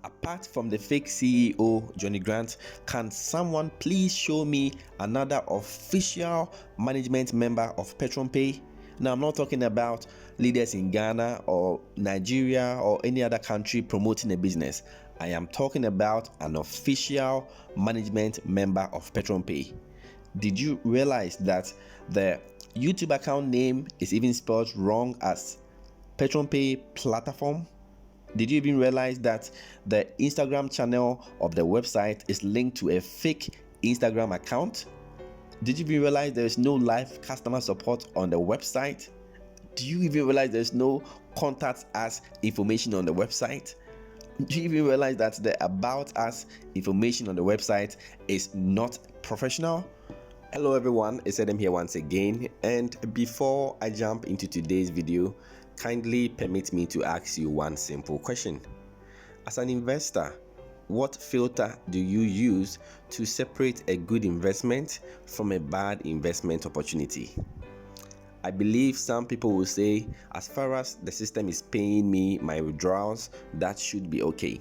Apart from the fake CEO Johnny Grant, can someone please show me another official management member of Petronpay? Now, I'm not talking about leaders in Ghana or Nigeria or any other country promoting a business. I am talking about an official management member of Petronpay. Did you realize that the YouTube account name is even spelled wrong as Petronpay Platform? Did you even realize that the Instagram channel of the website is linked to a fake Instagram account? Did you even realize there is no live customer support on the website? Do you even realize there's no contact us information on the website? Do you even realize that the about us information on the website is not professional? Hello everyone, it's Adam here once again, and before I jump into today's video, kindly permit me to ask you one simple question. As an investor, what filter do you use to separate a good investment from a bad investment opportunity? I believe some people will say, as far as the system is paying me my withdrawals, that should be okay.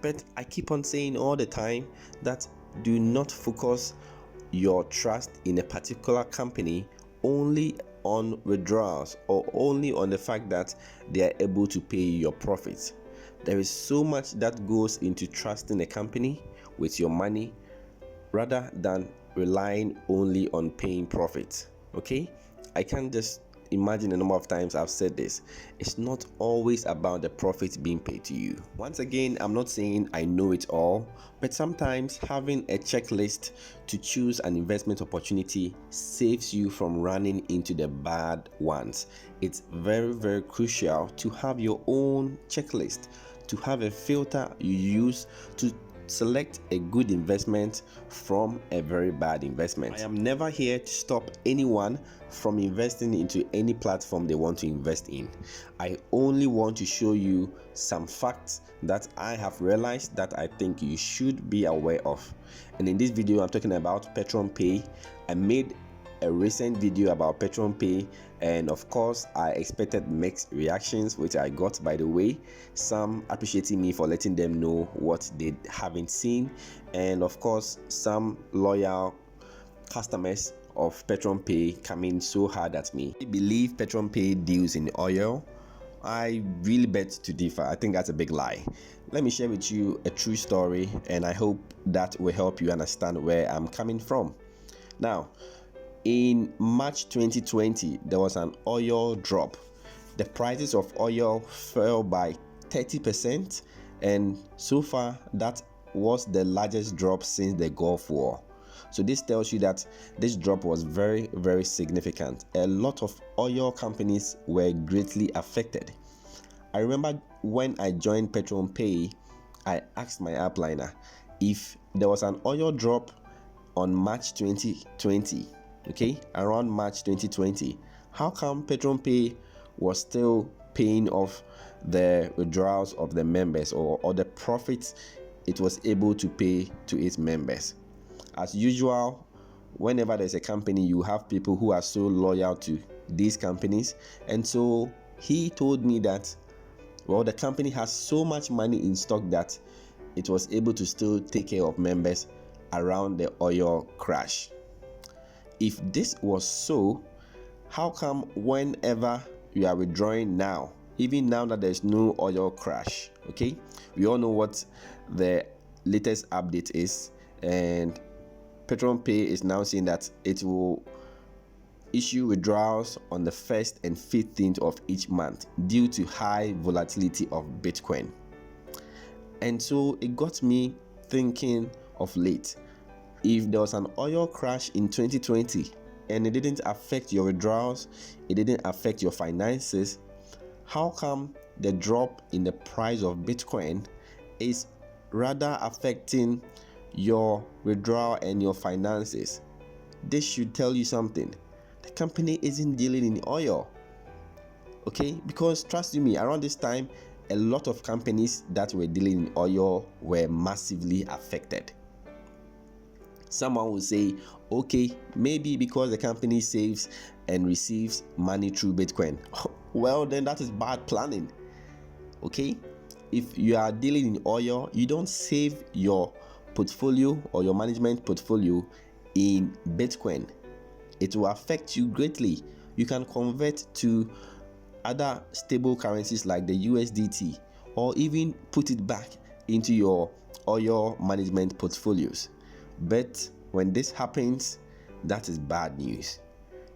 But I keep on saying all the time that do not focus your trust in a particular company only on withdrawals or only on the fact that they are able to pay your profits. There is so much that goes into trusting a company with your money rather than relying only on paying profits. Okay, I can't just imagine the number of times I've said this. It's not always about the profits being paid to you. Once again, I'm not saying I know it all, but sometimes having a checklist to choose an investment opportunity saves you from running into the bad ones. It's very, very crucial to have your own checklist, to have a filter you use to select a good investment from a very bad investment. I am never here to stop anyone from investing into any platform they want to invest in. I only want to show you some facts that I have realized that I think you should be aware of. And in this video, I'm talking about Petronpay. I made a recent video about Petronpay, and of course I expected mixed reactions, which I got, by the way. Some appreciating me for letting them know what they haven't seen, and of course some loyal customers of Petronpay coming so hard at me. I believe Petronpay deals in oil. I really bet to differ. I think that's a big lie. Let me share with you a true story, and I hope that will help you understand where I'm coming from. Now, in March 2020, there was an oil drop. The prices of oil fell by 30%, and so far that was the largest drop since the Gulf War. So this tells you that this drop was very, very significant. A lot of oil companies were greatly affected. I remember when I joined Petronpay, I asked my upliner if there was an oil drop on March 2020, okay, around March 2020, how come Petronpay was still paying off the withdrawals of the members or the profits it was able to pay to its members? As usual, whenever there's a company, you have people who are so loyal to these companies, and so he told me that, well, the company has so much money in stock that it was able to still take care of members around the oil crash. If this was so, how come whenever you are withdrawing now, even now that there's no oil crash, okay, we all know what the latest update is, and Petronpay is now saying that it will issue withdrawals on the 1st and 15th of each month due to high volatility of Bitcoin. And so it got me thinking of late. If there was an oil crash in 2020 and it didn't affect your withdrawals, it didn't affect your finances, how come the drop in the price of Bitcoin is rather affecting your withdrawal and your finances? This should tell you something. The company isn't dealing in oil, okay? Because trust me, around this time, a lot of companies that were dealing in oil were massively affected. Someone will say, okay, maybe because the company saves and receives money through Bitcoin. Well, then that is bad planning. Okay, if you are dealing in oil, you don't save your portfolio or your management portfolio in Bitcoin. It will affect you greatly. You can convert to other stable currencies like the USDT, or even put it back into your oil management portfolios. But when this happens, that is bad news.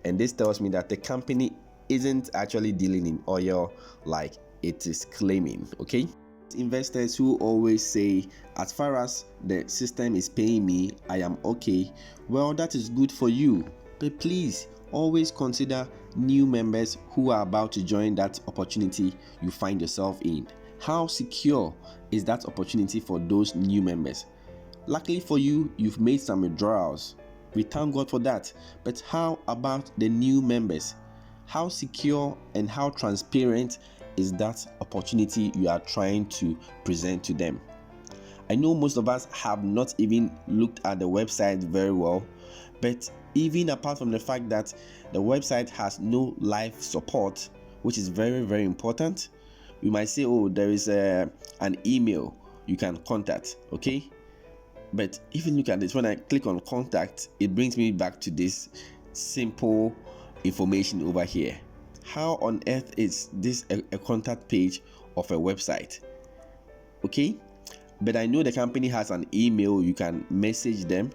And this tells me that the company isn't actually dealing in oil like it is claiming. Okay, investors who always say, as far as the system is paying me, I am okay. Well, that is good for you, but please always consider new members who are about to join that opportunity you find yourself in. How secure is that opportunity for those new members? Luckily for you, you've made some withdrawals. We thank God for that. But how about the new members? How secure and how transparent is that opportunity you are trying to present to them? I know most of us have not even looked at the website very well, but even apart from the fact that the website has no live support, which is very, very important, we might say, oh, there is an email you can contact, okay? But if you look at this, when I click on contact, it brings me back to this simple information over here. How on earth is this a contact page of a website? Okay, but I know the company has an email, you can message them,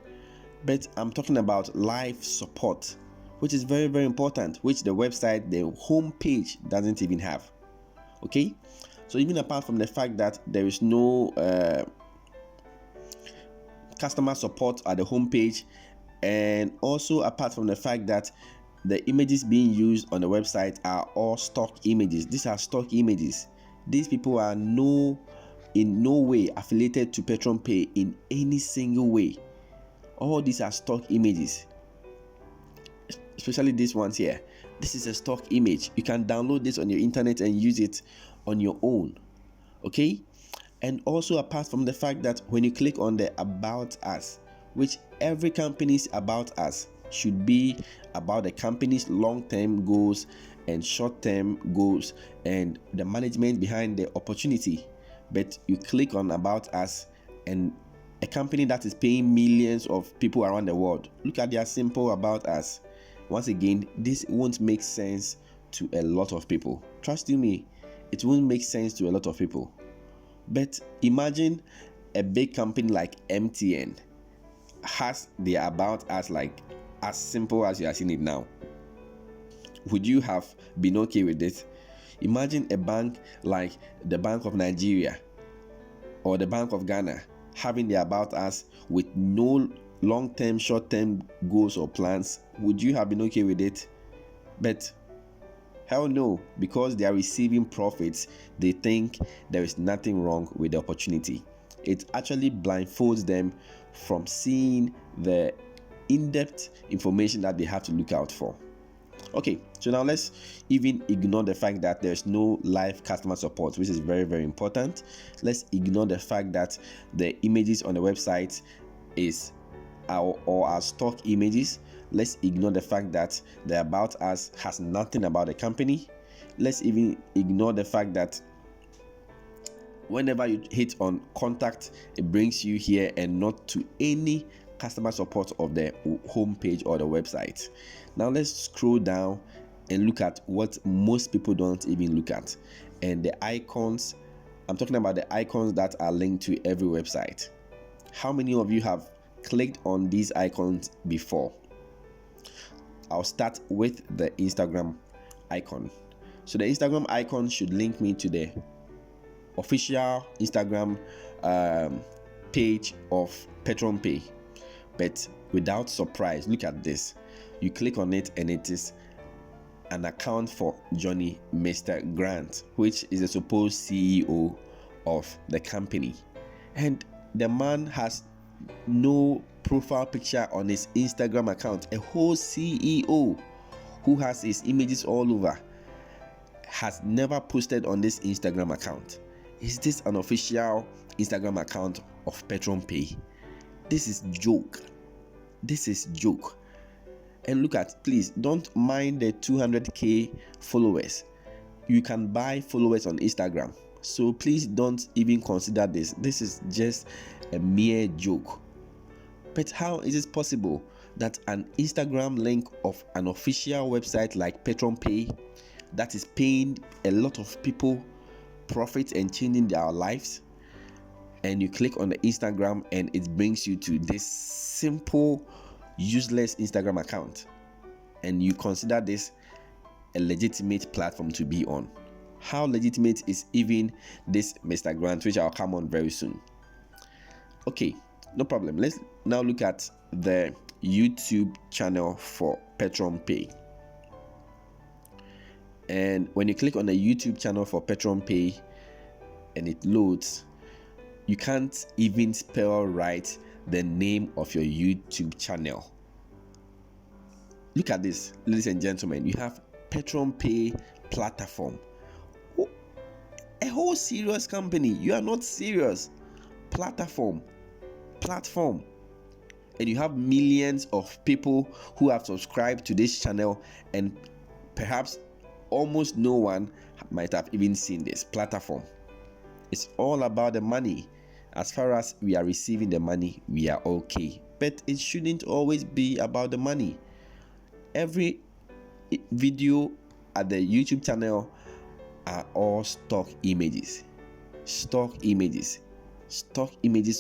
but I'm talking about live support, which is very, very important, which the website, the home page doesn't even have. Okay, so even apart from the fact that there is no customer support at the home page, and also apart from the fact that the images being used on the website are all stock images. These are stock images. These people are in no way affiliated to Petronpay in any single way. All these are stock images, especially these ones here. This is a stock image. You can download this on your internet and use it on your own. Okay, and also apart from the fact that when you click on the About Us, which every company's About Us should be about the company's long-term goals and short-term goals and the management behind the opportunity, but you click on About Us and a company that is paying millions of people around the world, look at their simple About Us. Once again, this won't make sense to a lot of people. Trust you me, it won't make sense to a lot of people. But imagine a big company like MTN has their About Us like as simple as you are seeing it now. Would you have been okay with it? Imagine a bank like the Bank of Nigeria or the Bank of Ghana having their About Us with no long-term, short-term goals or plans. Would you have been okay with it? But hell no, because they are receiving profits, they think there is nothing wrong with the opportunity. It actually blindfolds them from seeing the in-depth information that they have to look out for. Okay, so now let's even ignore the fact that there's no live customer support, which is very, very important. Let's ignore the fact that the images on the website are stock images. Let's ignore the fact that the About Us has nothing about the company. Let's even ignore the fact that whenever you hit on contact, it brings you here and not to any customer support of the home page or the website. Now let's scroll down and look at what most people don't even look at, and the icons. I'm talking about the icons that are linked to every website. How many of you have clicked on these icons before? I'll start with the Instagram icon. So the Instagram icon should link me to the official Instagram page of Petronpay. But without surprise, look at this. You click on it and it is an account for Johnny Mr. Grant, which is the supposed CEO of the company. And the man has no profile picture on his Instagram account. A whole CEO who has his images all over has never posted on this Instagram account. Is this an official Instagram account of Petronpay? This is joke. This is joke. And look at, please don't mind the 200k followers. You can buy followers on Instagram. So please don't even consider this. This is just a mere joke. But how is it possible that an Instagram link of an official website like Petronpay, that is paying a lot of people profits and changing their lives, and you click on the Instagram and it brings you to this simple, useless Instagram account, and you consider this a legitimate platform to be on? How legitimate is even this Mr. Grant, which I'll come on very soon? Okay, no problem. Let's now look at the YouTube channel for Petronpay. And when you click on the YouTube channel for Petronpay and it loads, you can't even spell right the name of your YouTube channel. Look at this, ladies and gentlemen. You have Petronpay platform. A whole serious company. You are not serious. Platform. And you have millions of people who have subscribed to this channel, and perhaps almost no one might have even seen this platform. It's all about the money. As far as we are receiving the money, we are okay. But it shouldn't always be about the money. Every video at the YouTube channel are all stock images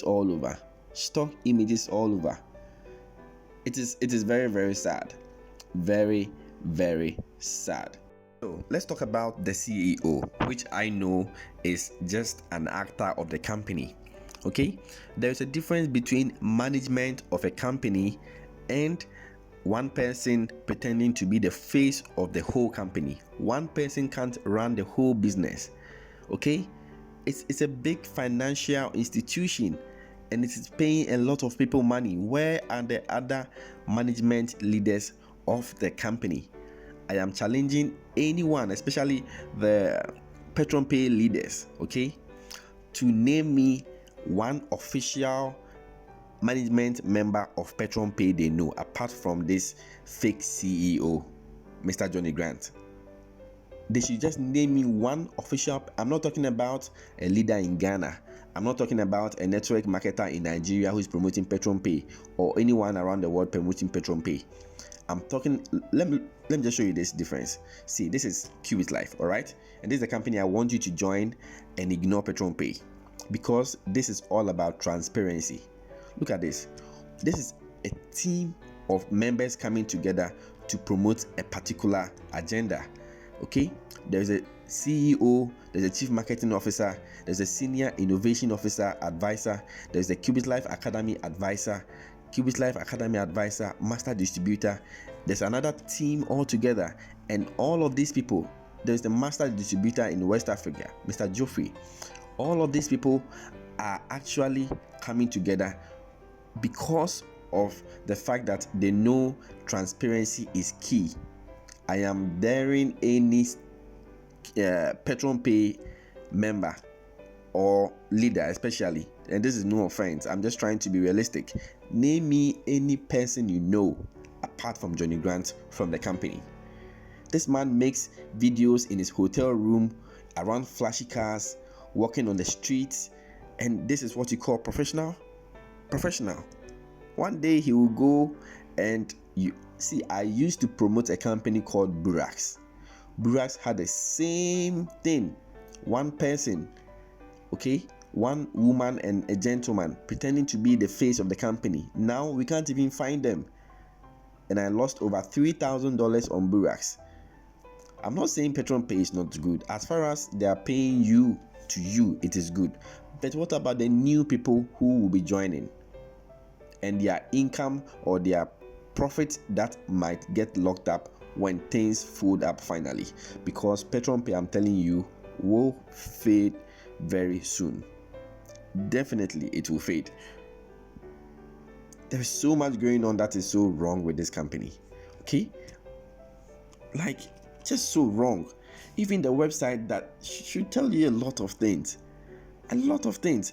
all over. It is very, very sad. Very, very sad. So let's talk about the CEO, which I know is just an actor of the company. Okay, there's a difference between management of a company and one person pretending to be the face of the whole company. One person can't run the whole business. Okay, it's a big financial institution, and it is paying a lot of people money. Where are the other management leaders of the company? I am challenging anyone, especially the Petronpay leaders, okay, to name me one official management member of Petronpay they know, apart from this fake CEO, Mr. Johnny Grant. They should just name me one official. I'm not talking about a leader in Ghana. I'm not talking about a network marketer in Nigeria who is promoting Petronpay, or anyone around the world promoting Petronpay. I'm talking, let me just show you this difference. See, this is Qubitlife, all right? And this is the company I want you to join and ignore Petronpay, because this is all about transparency. Look at this. This is a team of members coming together to promote a particular agenda. Okay, there's a CEO, there's a chief marketing officer, there's a senior innovation officer advisor, there's a Qubitlife Academy advisor, master distributor. There's another team altogether, and all of these people, there's the master distributor in West Africa, Mr. Geoffrey. All of these people are actually coming together because of the fact that they know transparency is key. I am daring any Petronpay member or leader especially, and this is no offense, I'm just trying to be realistic. Name me any person you know apart from Johnny Grant from the company. This man makes videos in his hotel room, around flashy cars, walking on the streets, and this is what you call professional. One day he will go, and you see, I used to promote a company called Burax. Burax had the same thing. One person, okay, one woman and a gentleman pretending to be the face of the company. Now we can't even find them, and I lost over $3,000 on Burax. I'm not saying Petronpay is not good. As far as they are paying you, it is good. But what about the new people who will be joining, and their income or their profit that might get locked up when things fold up finally? Because Petronpay, I'm telling you, will fade very soon. Definitely it will fade. There's so much going on that is so wrong with this company. Okay, like, just so wrong. Even the website that should tell you a lot of things.